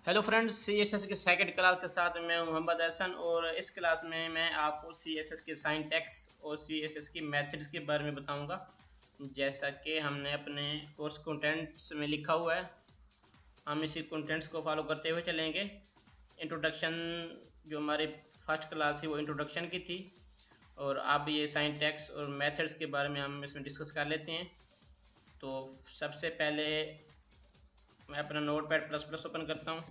Hello friends, CSS के second class के साथ मैं हूं मोहम्मद हसन। और इस क्लास में मैं आपको सीएसएस के सिंटैक्स और सीएसएस की मेथड्स के बारे में बताऊंगा। जैसा कि हमने अपने कोर्स कंटेंट्स में लिखा हुआ है, हम इसी कंटेंट्स को फॉलो करते हुए चलेंगे। इंट्रोडक्शन जो हमारी फर्स्ट क्लास थी वो इंट्रोडक्शन की थी, और अब ये सिंटैक्स और मेथड्स के बारे में हम इसमें डिस्कस कर लेते हैं। तो सबसे पहले मैं अपना नोटपैड प्लस प्लस ओपन करता हूँ,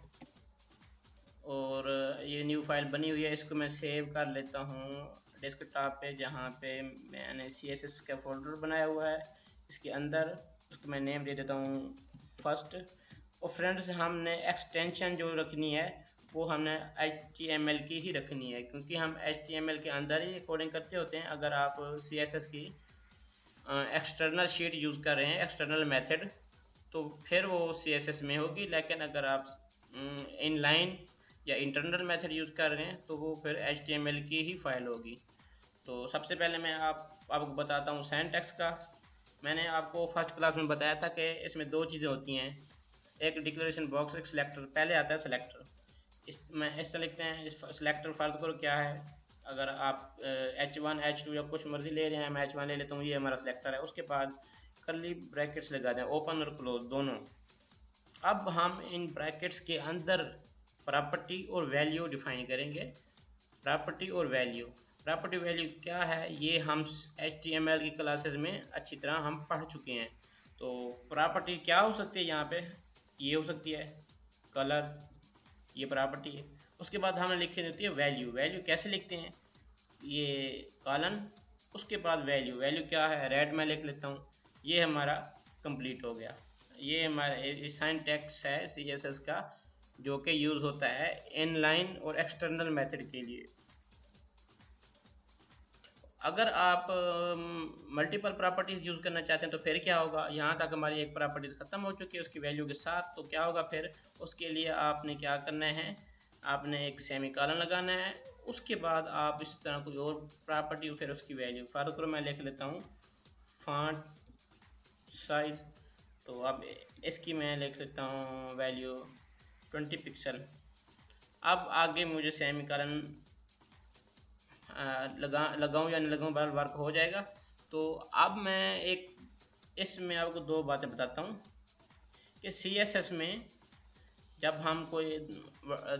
और ये न्यू फाइल बनी हुई है, इसको मैं सेव कर लेता हूँ डेस्कटॉप पे, जहाँ पे मैंने CSS का फोल्डर बनाया हुआ है। इसके अंदर उसको मैं नेम दे देता हूँ फर्स्ट। और फ्रेंड्स, हमने एक्सटेंशन जो रखनी है वो हमने HTML की ही रखनी है, क्योंकि हम HTML के अंदर ही कोडिंग करते होते हैं। अगर आप CSS की एक्सटर्नल शीट यूज़ कर रहे हैं, एक्सटर्नल मेथड, तो फिर वो CSS में होगी। लेकिन अगर आप इनलाइन या इंटरनल मेथड यूज़ कर रहे हैं तो वो फिर HTML की ही फाइल होगी। तो सबसे पहले मैं आपको बताता हूँ सिंटैक्स का। मैंने आपको फर्स्ट क्लास में बताया था कि इसमें दो चीज़ें होती हैं, एक डिक्लेरेशन बॉक्स, एक सिलेक्टर। पहले आता है सिलेक्टर। इसमें इस लिखते हैं, इस सिलेक्टर फर्ज करो क्या है। अगर आप H1 H2 या कुछ मर्जी ले रहे हैं, मैं H1 ले लेता हूँ, ये हमारा सिलेक्टर है। उसके बाद कर्ली ब्रैकेट्स लगा दें, ओपन और क्लोज दोनों। अब हम इन ब्रैकेट्स के अंदर प्रॉपर्टी और वैल्यू डिफाइन करेंगे। प्रॉपर्टी और वैल्यू, प्रॉपर्टी वैल्यू क्या है ये हम HTML की क्लासेस में अच्छी तरह हम पढ़ चुके हैं। तो प्रॉपर्टी क्या हो सकती है यहाँ पे, ये हो सकती है कलर, ये प्रॉपर्टी है। उसके बाद हमें लिखी देती है वैल्यू। वैल्यू कैसे लिखते हैं, ये कॉलन, उसके बाद वैल्यू। वैल्यू क्या है, रेड में लिख लेता हूँ। ये हमारा कंप्लीट हो गया। ये हमारा सिंटैक्स है CSS का, जो कि यूज़ होता है इनलाइन और एक्सटर्नल मेथड के लिए। अगर आप मल्टीपल प्रॉपर्टीज यूज़ करना चाहते हैं तो फिर क्या होगा, यहाँ तक हमारी एक प्रॉपर्टीज ख़त्म हो चुकी है उसकी वैल्यू के साथ। तो क्या होगा फिर, उसके लिए आपने क्या करना है, आपने एक सेमीकोलन लगाना है। उसके बाद आप इस तरह कोई और प्रॉपर्टी, फिर उसकी वैल्यू। फर्क करो, मैं लिख लेता हूँ फॉन्ट साइज। तो अब इसकी मैं लिख लेता हूँ वैल्यू 20 पिक्सल। अब आगे मुझे सेमीकोलन लगाऊं या नहीं लगाऊं, बार वर्क हो जाएगा। तो अब मैं एक इसमें आपको दो बातें बताता हूँ कि CSS में जब हम कोई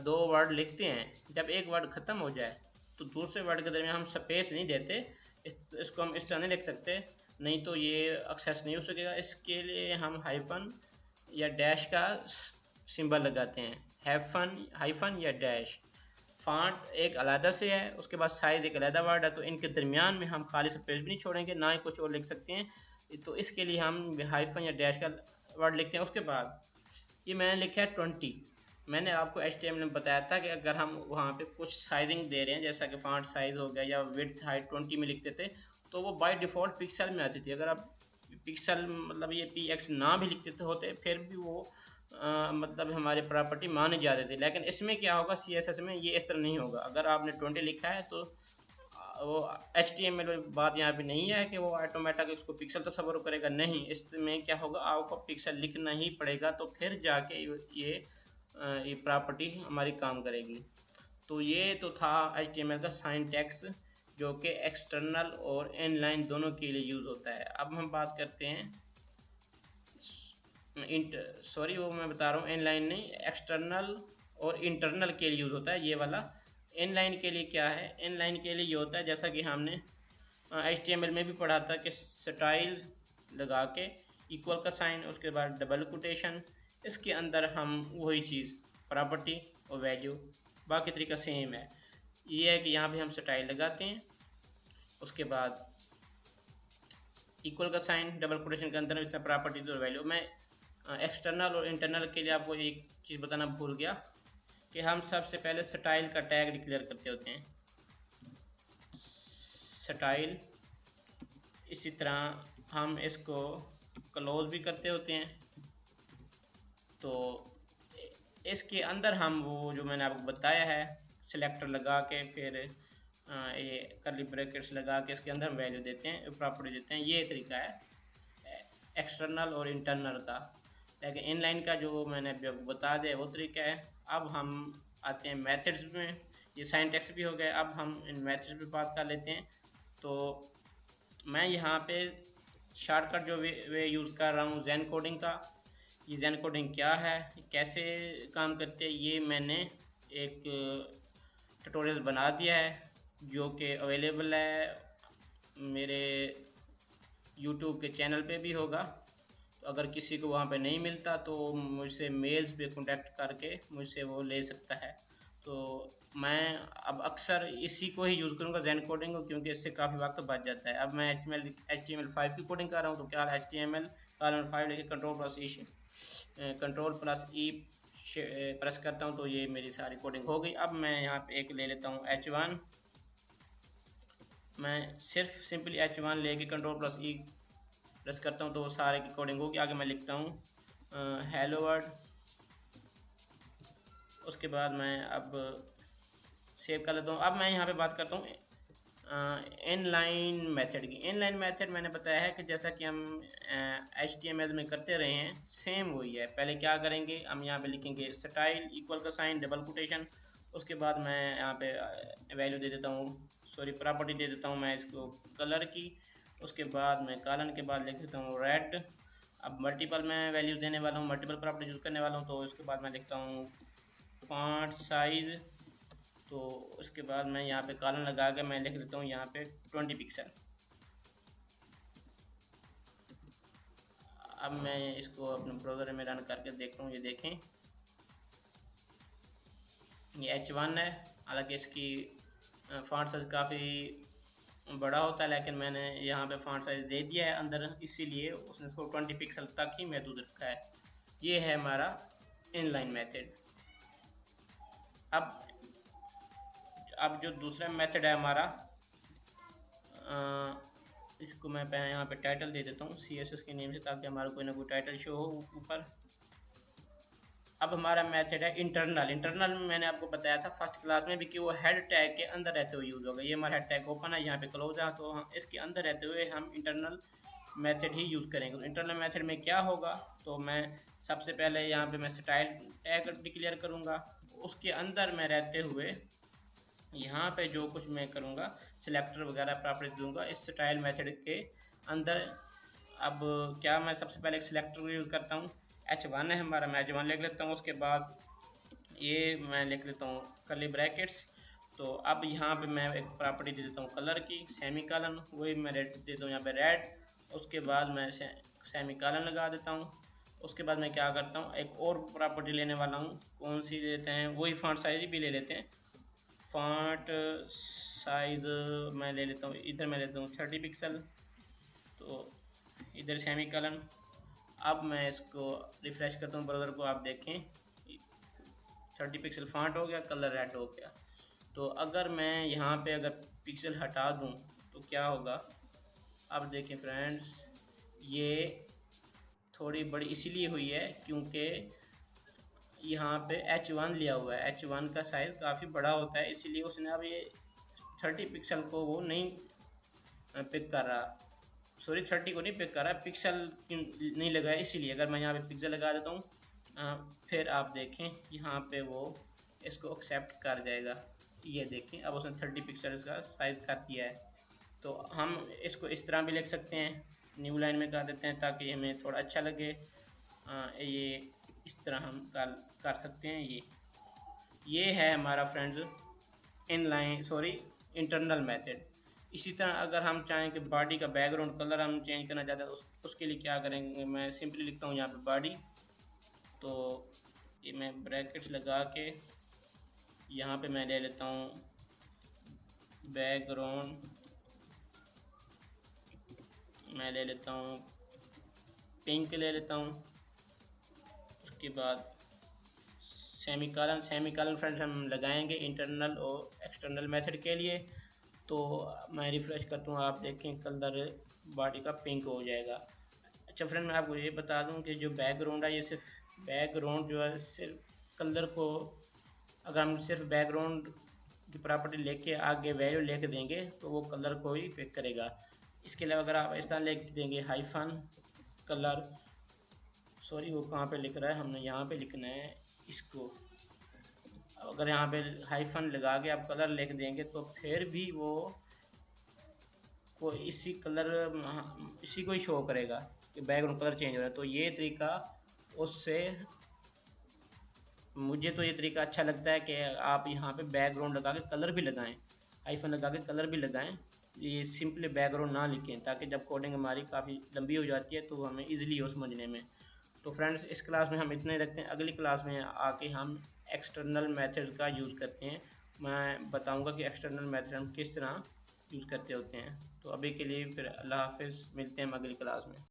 दो वर्ड लिखते हैं, जब एक वर्ड ख़त्म हो जाए तो दूसरे वर्ड के दरमियान हम स्पेस नहीं देते। इसको हम इस तरह नहीं लिख सकते, नहीं तो ये एक्सेस नहीं हो सकेगा। इसके लिए हम हाइफन या डैश का सिंबल लगाते हैं, हाइफन हाइफन या डैश। फॉन्ट एक अलग से है, उसके बाद साइज़ एक अलग वर्ड है, तो इनके दरमियान में हम खाली स्पेस भी नहीं छोड़ेंगे, ना ही कुछ और लिख सकते हैं। तो इसके लिए हम हाइफन या डैश का वर्ड लिखते हैं। उसके बाद ये मैंने लिखा है 20। मैंने आपको HTML में बताया था कि अगर हम वहाँ पे कुछ साइजिंग दे रहे हैं, जैसा कि फॉन्ट साइज हो गया या विड्थ हाइट 20 में लिखते थे, तो वो बाय डिफ़ॉल्ट पिक्सल में आती थी। अगर आप पिक्सल मतलब ये PX ना भी लिखते थे होते, फिर भी वो मतलब हमारी प्रॉपर्टी मानी जाती थी। लेकिन इसमें क्या होगा, CSS में ये इस तरह नहीं होगा। अगर आपने 20 लिखा है तो वो HTML बात यहाँ पे नहीं है कि वो ऑटोमेटिक इसको पिक्सल तस्वर करेगा, नहीं। इसमें क्या होगा, आपको पिक्सल लिखना ही पड़ेगा, तो फिर जाके ये प्रॉपर्टी हमारी काम करेगी। तो ये तो था HTML का सिंटैक्स, जो कि एक्सटर्नल और इनलाइन दोनों के लिए यूज़ होता है। अब हम बात करते हैं सॉरी, वो मैं बता रहा हूँ इनलाइन नहीं, एक्सटर्नल और इंटरनल के लिए यूज़ होता है ये वाला। इनलाइन के लिए क्या है, इनलाइन के लिए ये होता है जैसा कि हमने HTML में भी पढ़ा था कि स्टाइल्स लगा के इक्वल का साइन, उसके बाद डबल कोटेशन, इसके अंदर हम वही चीज़ प्रॉपर्टी और वैल्यू, बाकी तरीका सेम है। ये है कि यहाँ पे हम स्टाइल लगाते हैं, उसके बाद इक्वल का साइन, डबल कोटेशन के अंदर इसका प्रॉपर्टीज और वैल्यू। मैं एक्सटर्नल और इंटरनल के लिए आपको एक चीज़ बताना भूल गया कि हम सबसे पहले स्टाइल का टैग डिक्लेयर करते होते हैं, स्टाइल। इसी तरह हम इसको क्लोज भी करते होते हैं। तो इसके अंदर हम वो जो मैंने आपको बताया है, सिलेक्टर लगा के फिर ये कर्ली ब्रैकेट्स लगा के इसके अंदर हम वैल्यू देते हैं, प्रॉपर्टी देते हैं। ये तरीका है एक्सटर्नल और इंटरनल का। लेकिन इनलाइन का जो मैंने अभी आपको बता दिया वो तरीका है। अब हम आते हैं मेथड्स में। ये साइन टेक्स्ट भी हो गया, अब हम इन मेथड्स पे बात कर लेते हैं। तो मैं यहाँ पे शॉर्टकट जो वे यूज़ कर रहा हूँ जैन कोडिंग का। ये जैन कोडिंग क्या है, कैसे काम करते हैं, ये मैंने एक ट्यूटोरियल बना दिया है जो कि अवेलेबल है मेरे यूट्यूब के चैनल पे भी होगा। तो अगर किसी को वहाँ पे नहीं मिलता तो मुझसे मेल्स पे कांटेक्ट करके मुझसे वो ले सकता है। तो मैं अब अक्सर इसी को ही यूज़ करूँगा जैन कोडिंग को, क्योंकि इससे काफ़ी वक्त बच जाता है। अब मैं HTML5 की कोडिंग कर रहा हूँ, तो क्या HTML5 लेके कंट्रोल+E प्रेस करता हूँ तो ये मेरी सारी कोडिंग हो गई। अब मैं यहाँ पे एक ले लेता हूँ H1। मैं सिर्फ सिंपली H1 लेके कंट्रोल+E प्रेस करता हूँ तो वो सारे की कोडिंग होगी। आगे मैं लिखता हूँ हेलो वर्ल्ड। उसके बाद मैं अब सेव कर लेता हूँ। अब मैं यहाँ पे बात करता हूँ इनलाइन मेथड की। इनलाइन मेथड मैंने बताया है कि जैसा कि हम HTML में करते रहे हैं सेम वही है। पहले क्या करेंगे, हम यहाँ पे लिखेंगे स्टाइल इक्वल का साइन डबल कोटेशन। उसके बाद मैं यहाँ पे वैल्यू दे देता हूँ, सॉरी प्रॉपर्टी दे देता हूँ मैं इसको कलर की। उसके बाद मैं कॉलन के बाद लिख देता हूँ रेड। अब मल्टीपल मैं वैल्यूज देने वाला हूँ, मल्टीपल प्रॉपर्टी यूज़ करने वाला हूँ। तो इसके बाद मैं लिखता हूँ फॉन्ट साइज़। तो उसके बाद मैं यहाँ पे कॉलन लगा के मैं लिख देता हूँ यहाँ पे 20 पिक्सल। अब मैं इसको अपने ब्राउज़र में रन करके देखता हूँ। ये देखें ये H1 है, हालांकि इसकी फॉन्ट साइज काफ़ी बड़ा होता है, लेकिन मैंने यहाँ पे फॉन्ट साइज दे दिया है अंदर, इसीलिए उसने इसको 20 पिक्सल तक ही महदूद रखा है। ये है हमारा इनलाइन मेथड। अब जो दूसरा मेथड है हमारा, इसको मैं यहाँ पे टाइटल दे देता हूँ CSS के नेम से, ताकि हमारा कोई ना कोई टाइटल शो हो ऊपर। अब हमारा मेथड है इंटरनल। इंटरनल में मैंने आपको बताया था फर्स्ट क्लास में भी कि वो हेड टैग के अंदर रहते हुए यूज़ होगा। ये हमारा हेड टैग ओपन है, यहाँ पे क्लोज है, तो हम इसके अंदर रहते हुए हम इंटरनल मेथड ही यूज़ करेंगे। तो इंटरनल मेथड में क्या होगा, तो मैं सबसे पहले यहाँ पे मैं स्टाइल टैग डिक्लेयर करूँगा। उसके अंदर मैं रहते हुए यहाँ पे जो कुछ मैं करूँगा सिलेक्टर वगैरह प्रॉपर्टी दूंगा इस स्टाइल मेथड के अंदर। अब क्या मैं सबसे पहले एक सिलेक्टर यूज़ करता हूँ, H1 है हमारा, मैं H1 लिख लेता हूँ। उसके बाद ये मैं लिख लेता हूँ कर्ली ब्रैकेट्स। तो अब यहाँ पे मैं एक प्रॉपर्टी दे देता हूँ कलर की, सेमी कॉलन, वही मैं रेड दे दूँ यहाँ पे रेड। उसके बाद मैं सेमी कॉलन लगा देता हूँ। उसके बाद मैं क्या करता हूँ, एक और प्रॉपर्टी लेने वाला हूँ, कौन सी लेते हैं, वही फॉन्ट साइज भी ले लेते हैं। फॉन्ट साइज मैं ले लेता हूँ, इधर मैं लेता हूँ 30 पिक्सल, तो इधर सेमी कॉलन। अब मैं इसको रिफ्रेश करता हूँ ब्राउज़र को, आप देखें 30 पिक्सल फॉन्ट हो गया, कलर रेड हो गया। तो अगर मैं यहाँ पे अगर पिक्सल हटा दूँ तो क्या होगा, अब देखें फ्रेंड्स, ये थोड़ी बड़ी इसीलिए हुई है क्योंकि यहाँ पे H1 लिया हुआ है। H1 का साइज़ काफ़ी बड़ा होता है, इसीलिए उसने अब ये 30 पिक्सल को वो नहीं पिक कर रहा, सॉरी 30 को नहीं पिक कर रहा, पिक्सल नहीं लगा है इसीलिए। अगर मैं यहाँ पे पिक्सल लगा देता हूँ फिर आप देखें यहाँ पे वो इसको एक्सेप्ट कर जाएगा। ये देखें अब उसने 30 पिक्सल का साइज़ कर दिया है। तो हम इसको इस तरह भी लिख सकते हैं, न्यू लाइन में कर देते हैं ताकि हमें थोड़ा अच्छा लगे। ये इस तरह हम कर सकते हैं। ये है हमारा friends inline sorry internal method. इसी तरह अगर हम चाहें कि बॉडी का बैकग्राउंड कलर हम चेंज करना चाहते हैं तो उसके लिए क्या करेंगे, मैं सिंपली लिखता हूँ यहाँ पे बॉडी। तो ये मैं ब्रैकेट्स लगा के यहाँ पे मैं ले लेता हूँ बैकग्राउंड, मैं ले लेता हूँ पिंक ले लेता हूँ। उसके बाद सेमी कॉलन फ्रेंड्स हम लगाएंगे इंटरनल और एक्सटर्नल मेथड के लिए। तो मैं रिफ्रेश करता हूँ, आप देखें कलर बॉडी का पिंक हो जाएगा। अच्छा फ्रेंड, मैं आपको ये बता दूँ कि जो बैकग्राउंड है ये सिर्फ बैकग्राउंड जो है सिर्फ कलर को, अगर हम सिर्फ बैकग्राउंड की प्रॉपर्टी लेके आगे वैल्यू लेके देंगे तो वो कलर को ही पिक करेगा। इसके अलावा अगर आप इस तरह लिख देंगे हाइफन कलर सॉरी वो कहाँ पे लिख रहा है, हमने यहाँ पे लिखना है इसको। अगर यहाँ पे हाइफन लगा के आप कलर लिख देंगे तो फिर भी वो को इसी को ही शो करेगा कि बैकग्राउंड कलर चेंज हो रहा है। तो ये तरीका उससे, मुझे तो ये तरीका अच्छा लगता है कि आप यहाँ पे बैकग्राउंड लगा के कलर भी लगाएं, हाइफन लगा के कलर भी लगाएं, ये सिंपली बैकग्राउंड ना लिखें, ताकि जब कोडिंग हमारी काफ़ी लंबी हो जाती है तो हमें इजीली हो समझने में। तो फ्रेंड्स इस क्लास में हम इतना ही रखते हैं, अगली क्लास में आके हम एक्सटर्नल मेथड का यूज़ करते हैं। मैं बताऊंगा कि एक्सटर्नल मेथड हम किस तरह यूज़ करते होते हैं। तो अभी के लिए फिर अल्लाह हाफिज़, मिलते हैं हम अगली क्लास में।